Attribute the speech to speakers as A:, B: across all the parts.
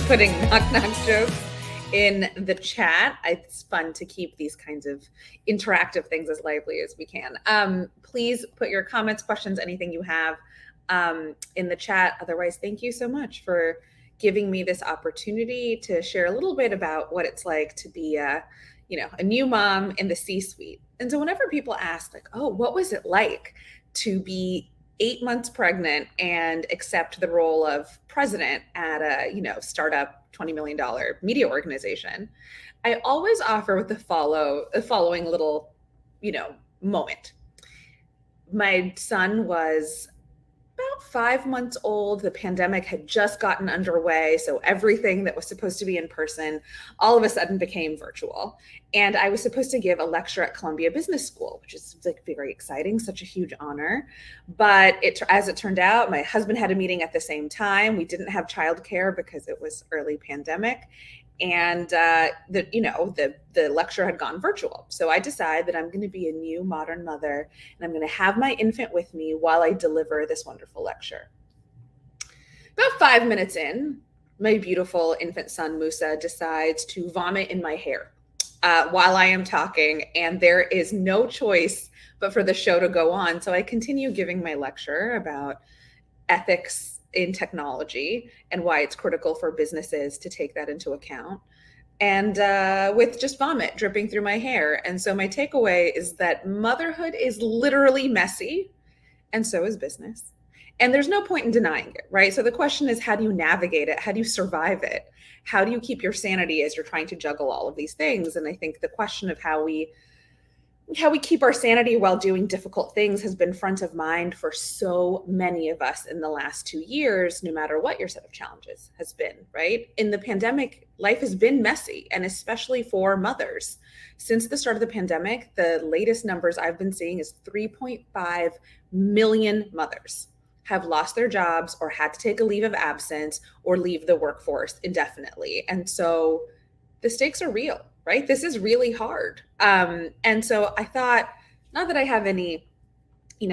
A: putting knock knock jokes in the chat. It's fun to keep these kinds of interactive things as lively as we can. Please put your comments, questions, anything you have in the chat. Otherwise, thank you so much for giving me this opportunity to share a little bit about what it's like to be a new mom in the C-suite. And so whenever people ask like, oh, what was it like to be 8 months pregnant and accept the role of president at a, startup $20 million media organization, I always offer with the following little, moment. My son was about 5 months old. The pandemic had just gotten underway. So everything that was supposed to be in person all of a sudden became virtual. And I was supposed to give a lecture at Columbia Business School, which is like very exciting, such a huge honor. But as it turned out, my husband had a meeting at the same time. We didn't have childcare because it was early pandemic. And the lecture had gone virtual. So I decided that I'm going to be a new modern mother, and I'm going to have my infant with me while I deliver this wonderful lecture. About 5 minutes in, my beautiful infant son Musa decides to vomit in my hair while I am talking, and there is no choice but for the show to go on. So I continue giving my lecture about ethics in technology and why it's critical for businesses to take that into account, and with just vomit dripping through my hair. And so my takeaway is that motherhood is literally messy, and so is business. And there's no point in denying it, right? So the question is, how do you navigate it? How do you survive it? How do you keep your sanity as you're trying to juggle all of these things? And I think the question of how we keep our sanity while doing difficult things has been front of mind for so many of us in the last 2 years, no matter what your set of challenges has been, right? In the pandemic, life has been messy, and especially for mothers. Since the start of the pandemic, the latest numbers I've been seeing is 3.5 million mothers have lost their jobs or had to take a leave of absence or leave the workforce indefinitely. And so the stakes are real. Right? This is really hard. And so I thought, not that I have any,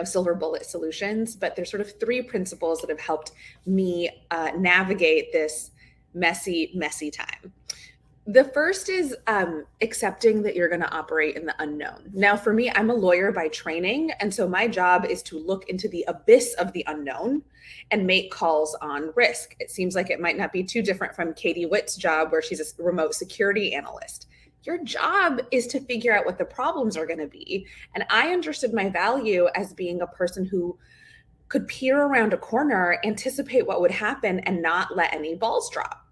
A: silver bullet solutions, but there's sort of 3 principles that have helped me navigate this messy, messy time. The first is accepting that you're going to operate in the unknown. Now, for me, I'm a lawyer by training. And so my job is to look into the abyss of the unknown and make calls on risk. It seems like it might not be too different from Katie Witt's job, where she's a remote security analyst. Your job is to figure out what the problems are going to be. And I understood my value as being a person who could peer around a corner, anticipate what would happen, and not let any balls drop.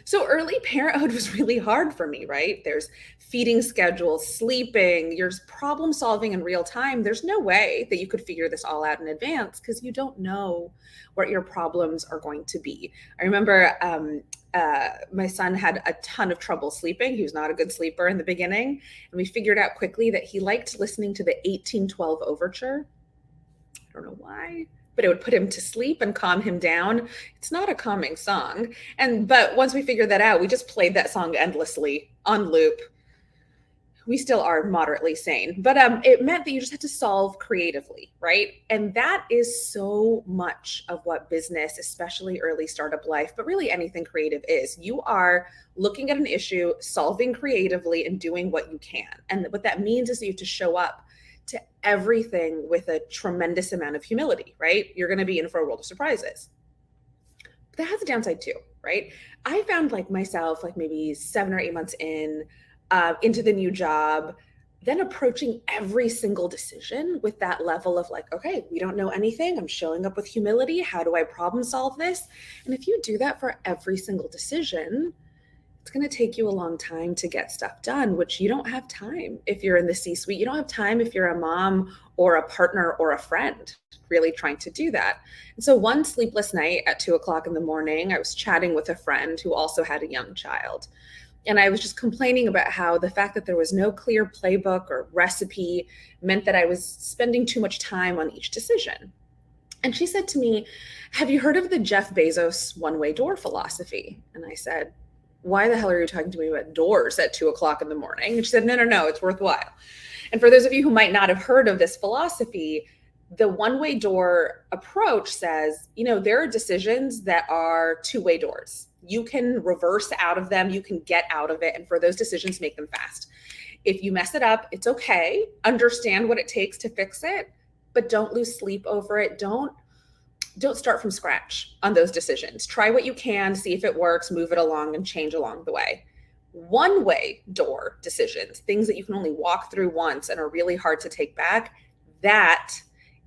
A: So early parenthood was really hard for me, right? There's feeding schedules, sleeping, there's problem solving in real time. There's no way that you could figure this all out in advance because you don't know what your problems are going to be. I remember my son had a ton of trouble sleeping. He was not a good sleeper in the beginning. And we figured out quickly that he liked listening to the 1812 Overture. I don't know why, but it would put him to sleep and calm him down. It's not a calming song. But once we figured that out, we just played that song endlessly on loop. We still are moderately sane, but it meant that you just had to solve creatively, right? And that is so much of what business, especially early startup life, but really anything creative is. You are looking at an issue, solving creatively, and doing what you can. And what that means is that you have to show up to everything with a tremendous amount of humility, right? You're going to be in for a world of surprises. But that has a downside too, right? I found myself maybe 7 or 8 months into the new job, then approaching every single decision with that level of okay, we don't know anything. I'm showing up with humility. How do I problem solve this? And if you do that for every single decision, it's going to take you a long time to get stuff done, which you don't have time if you're in the C-suite. You don't have time if you're a mom or a partner or a friend really trying to do that. And so one sleepless night at 2:00 in the morning, I was chatting with a friend who also had a young child. And I was just complaining about how the fact that there was no clear playbook or recipe meant that I was spending too much time on each decision. And she said to me, have you heard of the Jeff Bezos one-way door philosophy? And I said, why the hell are you talking to me about doors at 2:00 in the morning? And she said, no, it's worthwhile. And for those of you who might not have heard of this philosophy, The one-way door approach says, there are decisions that are two-way doors. You can reverse out of them, you can get out of it. And for those decisions, make them fast. If you mess it up, it's okay. Understand what it takes to fix it, but don't lose sleep over it. Don't start from scratch on those decisions. Try what you can, see if it works, move it along, and change along the way. One-way door decisions, things that you can only walk through once and are really hard to take back, that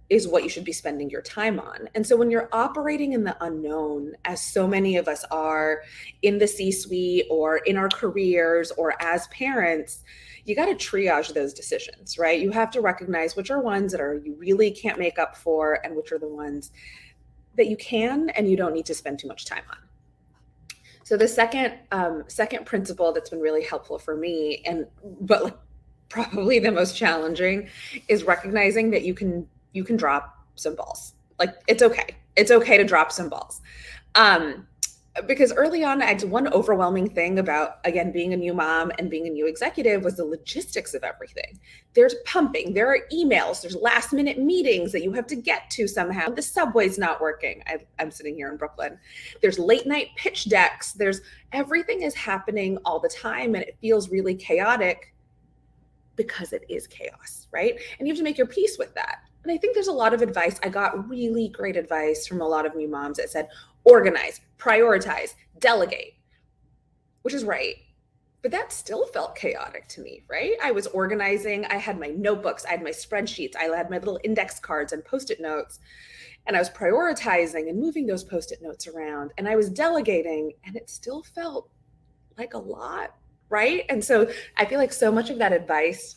A: is what you should be spending your time on. And so when you're operating in the unknown, as so many of us are in the C-suite or in our careers or as parents, you got to triage those decisions, right? You have to recognize which are ones that you really can't make up for, and which are the ones that you can and you don't need to spend too much time on. So the second principle that's been really helpful for me, but probably the most challenging, is recognizing that you can drop some balls. Like, it's okay. It's okay to drop some balls. Because early on, one overwhelming thing about, again, being a new mom and being a new executive was the logistics of everything. There's pumping, there are emails, there's last minute meetings that you have to get to somehow. The subway's not working. I'm sitting here in Brooklyn. There's late night pitch decks. Everything is happening all the time, and it feels really chaotic because it is chaos, right? And you have to make your peace with that. And I think there's a lot of advice. I got really great advice from a lot of new moms that said, organize, prioritize, delegate, which is right. But that still felt chaotic to me, right? I was organizing. I had my notebooks. I had my spreadsheets. I had my little index cards and Post-it notes. And I was prioritizing and moving those Post-it notes around. And I was delegating, and it still felt like a lot, right? And so I feel like so much of that advice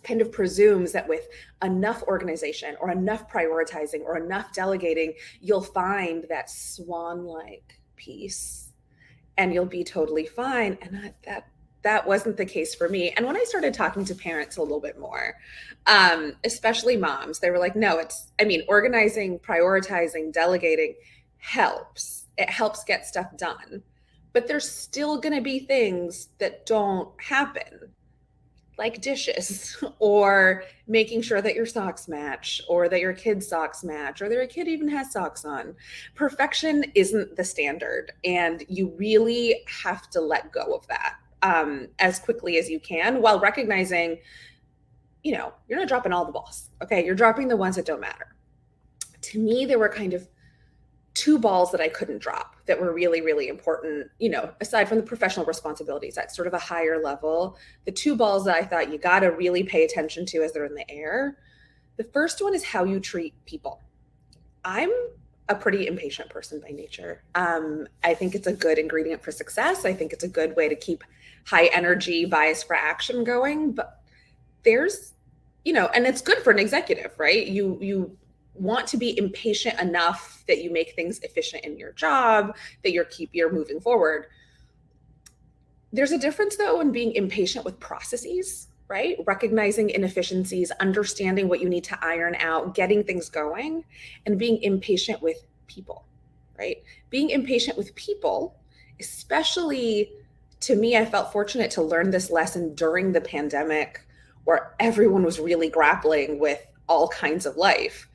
A: kind of presumes that with enough organization or enough prioritizing or enough delegating, you'll find that swan-like peace and you'll be totally fine. And that wasn't the case for me. And when I started talking to parents a little bit more, especially moms, they were like, no, organizing, prioritizing, delegating helps. It helps get stuff done. But there's still going to be things that don't happen, like dishes, or making sure that your socks match, or that your kid's socks match, or that your kid even has socks on. Perfection isn't the standard, and you really have to let go of that as quickly as you can, while recognizing, you're not dropping all the balls. Okay, you're dropping the ones that don't matter. To me, there were kind of two balls that I couldn't drop that were really, really important, aside from the professional responsibilities at sort of a higher level. The two balls that I thought you got to really pay attention to as they're in the air. The first one is how you treat people. I'm a pretty impatient person by nature. I think it's a good ingredient for success. I think it's a good way to keep high energy, bias for action going. But there's, and it's good for an executive, right? You want to be impatient enough that you make things efficient in your job, that you're moving forward. There's a difference, though, in being impatient with processes, right? Recognizing inefficiencies, understanding what you need to iron out, getting things going, and being impatient with people, right? Being impatient with people, especially to me, I felt fortunate to learn this lesson during the pandemic, where everyone was really grappling with all kinds of life.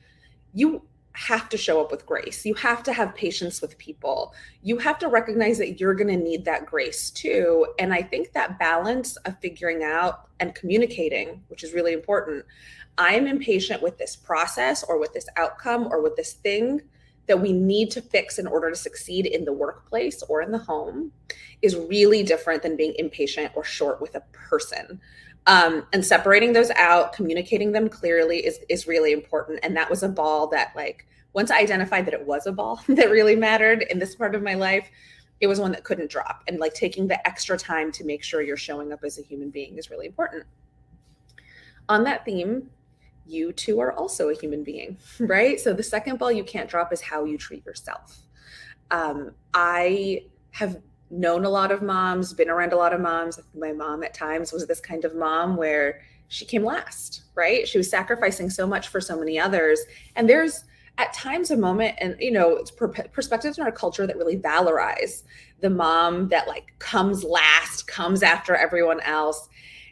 A: You have to show up with grace. You have to have patience with people. You have to recognize that you're going to need that grace too. And I think that balance of figuring out and communicating, which is really important. I am impatient with this process or with this outcome or with this thing that we need to fix in order to succeed in the workplace or in the home, is really different than being impatient or short with a person. And separating those out, communicating them clearly is really important. And that was a ball that, like, once I identified that it was a ball that really mattered in this part of my life, it was one that couldn't drop. And like taking the extra time to make sure you're showing up as a human being is really important. On that theme, you too are also a human being, right? So the second ball you can't drop is how you treat yourself. I have known a lot of moms, been around a lot of moms. My mom at times was this kind of mom where she came last, right? She was sacrificing so much for so many others. And there's at times a moment, and it's perspectives in our culture that really valorize the mom that like comes last, comes after everyone else.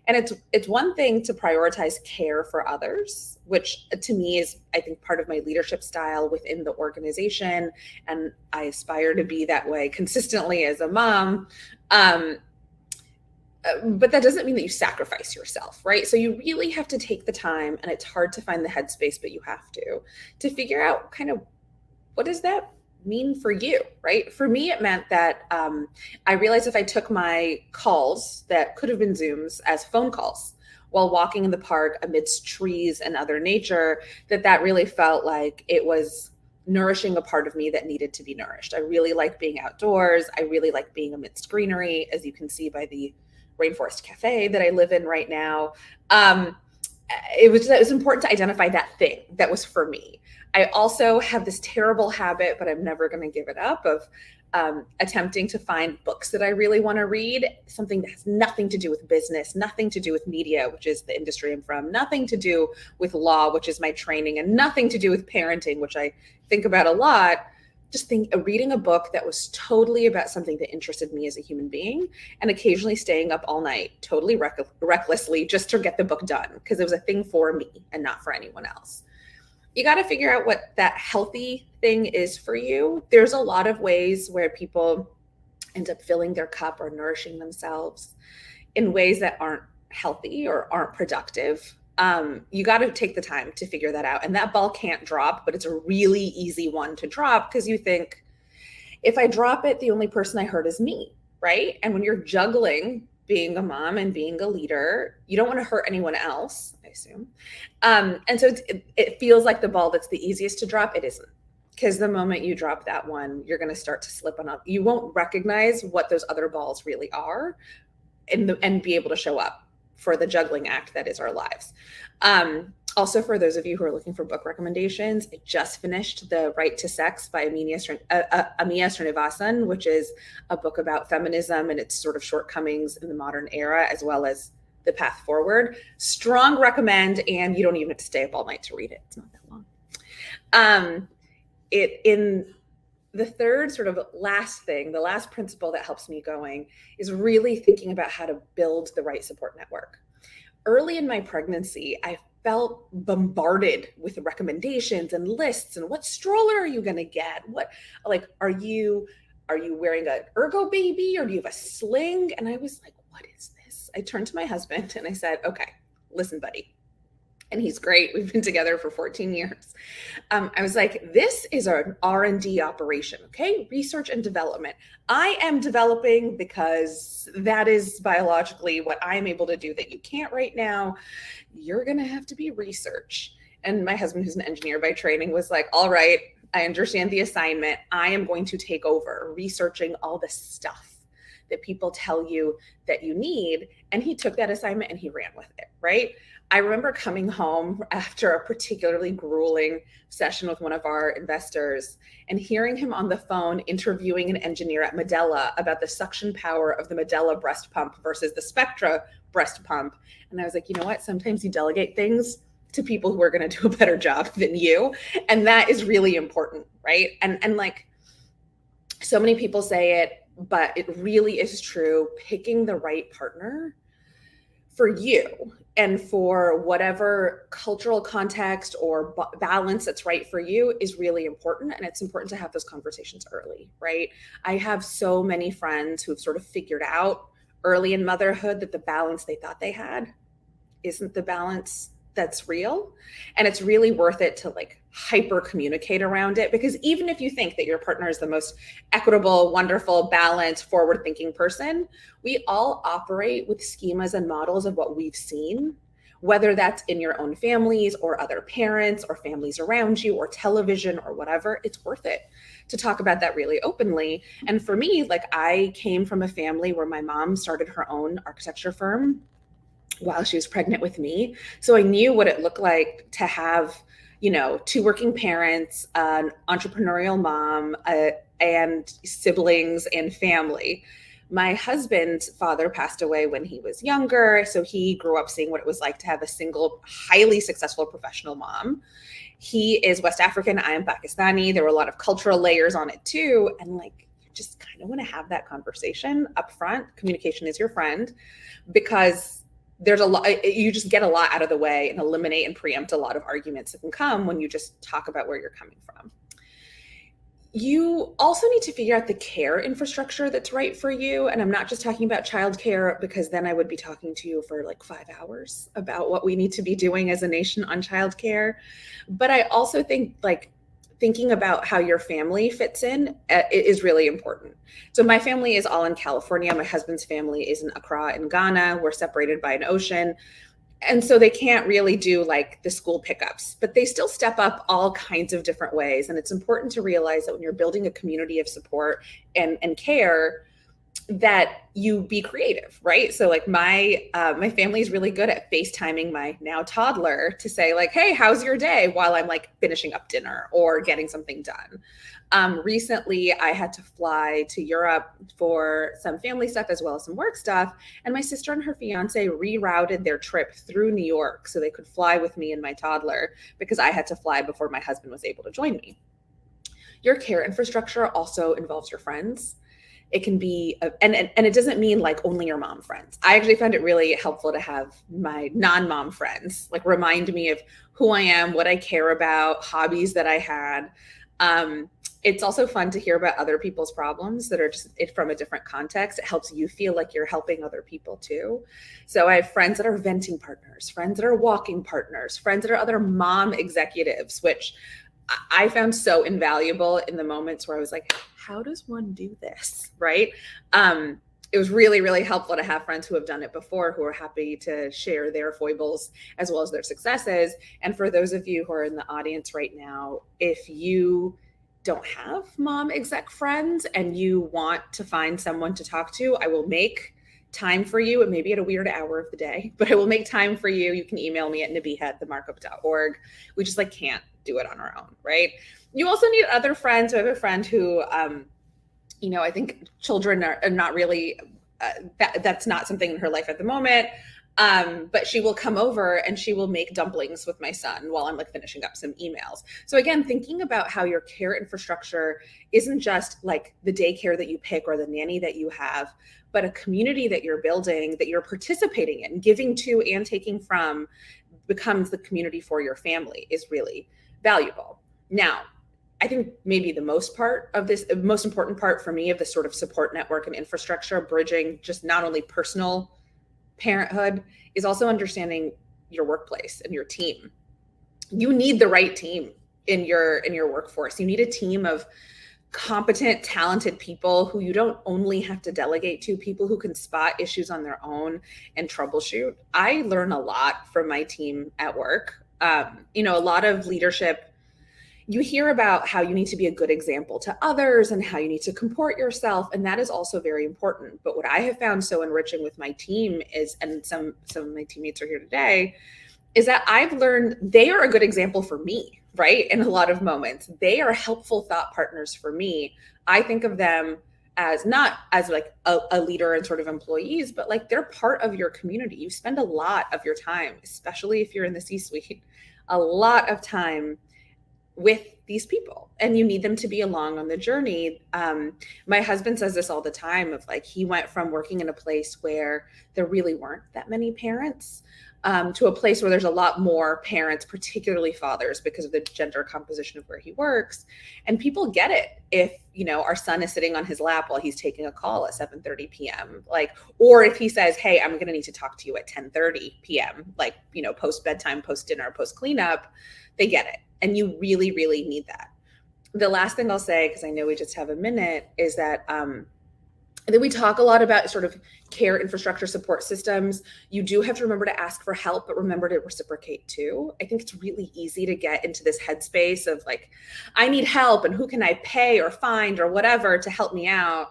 A: And it's one thing to prioritize care for others, which to me is, I think, part of my leadership style within the organization. And I aspire to be that way consistently as a mom. But that doesn't mean that you sacrifice yourself, right? So you really have to take the time, and it's hard to find the headspace, but you have to figure out kind of what does that mean for you, right? For me, it meant that I realized if I took my calls that could have been Zooms as phone calls while walking in the park amidst trees and other nature, that really felt like it was nourishing a part of me that needed to be nourished. I really like being outdoors. I really like being amidst greenery, as you can see by the Rainforest Cafe that I live in right now. It was important to identify that thing that was for me. I also have this terrible habit, but I'm never going to give it up, of attempting to find books that I really want to read, something that has nothing to do with business, nothing to do with media, which is the industry I'm from, nothing to do with law, which is my training, and nothing to do with parenting, which I think about a lot. Just reading a book that was totally about something that interested me as a human being, and occasionally staying up all night, totally recklessly, just to get the book done, because it was a thing for me and not for anyone else. You got to figure out what that healthy thing is for you. There's a lot of ways where people end up filling their cup or nourishing themselves in ways that aren't healthy or aren't productive. You got to take the time to figure that out. And that ball can't drop, but it's a really easy one to drop, because you think, if I drop it, the only person I hurt is me, right? And when you're juggling being a mom and being a leader, you don't want to hurt anyone else, I assume. And so it feels like the ball that's the easiest to drop. It isn't, because the moment you drop that one, you're going to start to slip on up. You won't recognize what those other balls really are, and be able to show up for the juggling act that is our lives. Also, for those of you who are looking for book recommendations, I just finished The Right to Sex by Amiya Srinivasan, which is a book about feminism and its sort of shortcomings in the modern era, as well as the path forward. Strong recommend, and you don't even have to stay up all night to read it. It's not that long. The third sort of last thing, the last principle that helps me going, is really thinking about how to build the right support network. Early in my pregnancy, I felt bombarded with recommendations and lists, and what stroller are you going to get? Are you wearing an ergo baby, or do you have a sling? And I was like, what is this? I turned to my husband and I said, okay, listen, buddy. And he's great. We've been together for 14 years. I was like, this is an R&D operation, okay? Research and development. I am developing because that is biologically what I'm able to do that you can't right now. You're going to have to be research. And my husband, who's an engineer by training, was like, all right, I understand the assignment. I am going to take over researching all the stuff that people tell you that you need. And he took that assignment and he ran with it, right? I remember coming home after a particularly grueling session with one of our investors and hearing him on the phone interviewing an engineer at Medela about the suction power of the Medela breast pump versus the Spectra breast pump. And I was like, you know what? Sometimes you delegate things to people who are going to do a better job than you. And that is really important, right? And like, so many people say it, but it really is true. Picking the right partner for you and for whatever cultural context or balance that's right for you is really important. And it's important to have those conversations early, right? I have so many friends who've sort of figured out early in motherhood that the balance they thought they had isn't the balance that's real. And it's really worth it to like hyper communicate around it, because even if you think that your partner is the most equitable, wonderful, balanced, forward thinking person, we all operate with schemas and models of what we've seen, whether that's in your own families or other parents or families around you or television or whatever. It's worth it to talk about that really openly. And for me, like, I came from a family where my mom started her own architecture firm while she was pregnant with me. So I knew what it looked like to have, you know, two working parents, an entrepreneurial mom, and siblings and family. My husband's father passed away when he was younger. So he grew up seeing what it was like to have a single, highly successful professional mom. He is West African. I am Pakistani. There were a lot of cultural layers on it too. And like, you just kind of want to have that conversation up front. Communication is your friend, because there's a lot, you just get a lot out of the way and eliminate and preempt a lot of arguments that can come when you just talk about where you're coming from. You also need to figure out the care infrastructure that's right for you. And I'm not just talking about childcare, because then I would be talking to you for like 5 hours about what we need to be doing as a nation on childcare. But I also think like thinking about how your family fits in is really important. So my family is all in California. My husband's family is in Accra in Ghana. We're separated by an ocean. And so they can't really do like the school pickups, but they still step up all kinds of different ways. And it's important to realize that when you're building a community of support and care, that you be creative, right? So like my family is really good at FaceTiming my now toddler to say like, hey, how's your day? While I'm like finishing up dinner or getting something done. Recently, I had to fly to Europe for some family stuff as well as some work stuff. And my sister and her fiance rerouted their trip through New York so they could fly with me and my toddler, because I had to fly before my husband was able to join me. Your care infrastructure also involves your friends. It can be, and it doesn't mean like only your mom friends. I actually found it really helpful to have my non-mom friends like remind me of who I am, what I care about, hobbies that I had. It's also fun to hear about other people's problems that are just from a different context. It helps you feel like you're helping other people too. So I have friends that are venting partners, friends that are walking partners, friends that are other mom executives, which I found so invaluable in the moments where I was like, how does one do this? Right. It was really, really helpful to have friends who have done it before, who are happy to share their foibles as well as their successes. And for those of you who are in the audience right now, if you don't have mom exec friends and you want to find someone to talk to, I will make time for you. It may be at a weird hour of the day, but I will make time for you. You can email me at nabiha@themarkup.org. We just like can't do it on our own, right? You also need other friends. I have a friend who, I think children are not really, that's not something in her life at the moment. But she will come over and she will make dumplings with my son while I'm like finishing up some emails. So again, thinking about how your care infrastructure isn't just like the daycare that you pick or the nanny that you have, but a community that you're building, that you're participating in, giving to and taking from, becomes the community for your family is really valuable. Now, I think maybe the most important part for me of this sort of support network and infrastructure, bridging just not only personal parenthood, is also understanding your workplace and your team. You need the right team in your workforce. You need a team of competent, talented people who you don't only have to delegate to, people who can spot issues on their own and troubleshoot. I learn a lot from my team at work. A lot of leadership, you hear about how you need to be a good example to others and how you need to comport yourself. And that is also very important. But what I have found so enriching with my team is, and some of my teammates are here today, is that I've learned they are a good example for me, right? In a lot of moments, they are helpful thought partners for me. I think of them as not as like a leader and sort of employees, but like they're part of your community. You spend a lot of your time, especially if you're in the C-suite, a lot of time with these people, and you need them to be along on the journey. My husband says this all the time of like, he went from working in a place where there really weren't that many parents to a place where there's a lot more parents, particularly fathers, because of the gender composition of where he works. And people get it if, our son is sitting on his lap while he's taking a call at 7:30 p.m. Or if he says, hey, I'm going to need to talk to you at 10:30 p.m., post bedtime, post dinner, post cleanup, they get it. And you really, really need that. The last thing I'll say, because I know we just have a minute, is that we talk a lot about sort of care infrastructure support systems. You do have to remember to ask for help, but remember to reciprocate too. I think it's really easy to get into this headspace of like, I need help and who can I pay or find or whatever to help me out.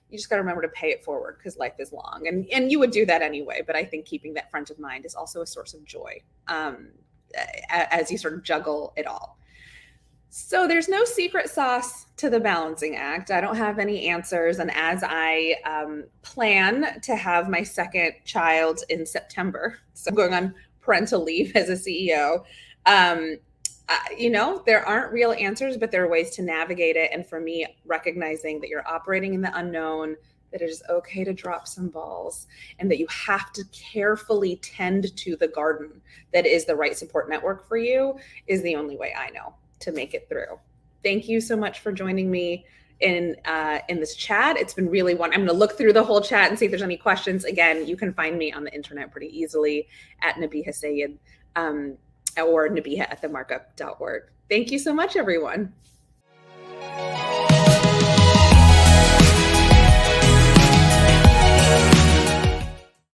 A: You just got to remember to pay it forward because life is long. And you would do that anyway. But I think keeping that front of mind is also a source of joy as you sort of juggle it all. So there's no secret sauce to the balancing act. I don't have any answers. And as I plan to have my second child in September, so I'm going on parental leave as a CEO, there aren't real answers, but there are ways to navigate it. And for me, recognizing that you're operating in the unknown, that it is okay to drop some balls, and that you have to carefully tend to the garden that is the right support network for you, is the only way I know to make it through. Thank you so much for joining me in this chat. It's been really fun. I'm going to look through the whole chat and see if there's any questions. Again, you can find me on the internet pretty easily at Nabiha Syed, or Nabiha at themarkup.org. Thank you so much, everyone.